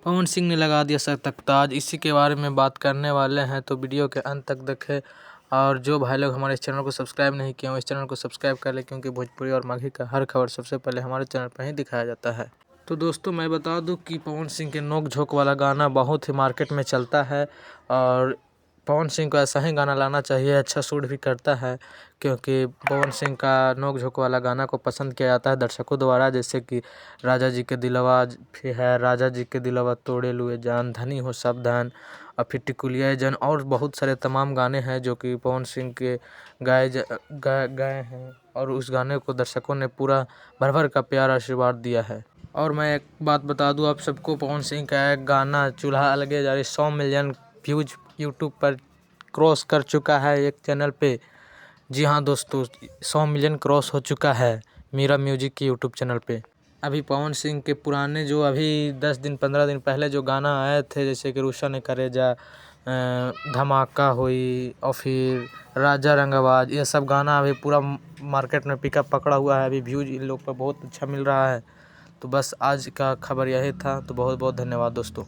पवन सिंह ने लगा दिया सर तख्ताज, इसी के बारे में बात करने वाले हैं, तो वीडियो के अंत तक देखें। और जो भाई लोग हमारे इस चैनल को सब्सक्राइब नहीं किए हैं इस चैनल को सब्सक्राइब कर ले, क्योंकि भोजपुरी और माघी का हर खबर सबसे पहले हमारे चैनल पर ही दिखाया जाता है। तो दोस्तों मैं बता दूं कि पवन सिंह के नोक झोंक वाला गाना बहुत ही मार्केट में चलता है और पवन सिंह को ऐसा ही गाना लाना चाहिए। अच्छा सूट भी करता है, क्योंकि पवन सिंह का नोक झोंक वाला गाना को पसंद किया जाता है दर्शकों द्वारा। जैसे कि राजा जी के दिलवा भी है, राजा जी के दिलवा तोड़े लुए जान, धनी हो सब धन, और फिर टिकुलिया जन, और बहुत सारे तमाम गाने हैं जो कि पवन सिंह के गाए हैं। और उस गाने को दर्शकों ने पूरा भर भर का प्यार आशीर्वाद दिया है। और मैं एक बात बता दूं आप सबको, पवन सिंह का एक गाना चूल्हा अलगे जा रही 100 मिलियन व्यूज यूट्यूब पर क्रॉस कर चुका है एक चैनल पे। जी हाँ दोस्तों, 100 मिलियन क्रॉस हो चुका है मीरा म्यूजिक के यूट्यूब चैनल पे। अभी पवन सिंह के पुराने जो अभी 10 दिन 15 दिन पहले जो गाना आए थे, जैसे कि रूषा ने करेजा, धमाका हुई और फिर राजा रंगबाज, ये सब गाना अभी पूरा मार्केट में पिकअप पकड़ा हुआ है। अभी व्यूज इन लोग पर बहुत अच्छा मिल रहा है। तो बस आज का खबर यही था। तो बहुत बहुत धन्यवाद दोस्तों।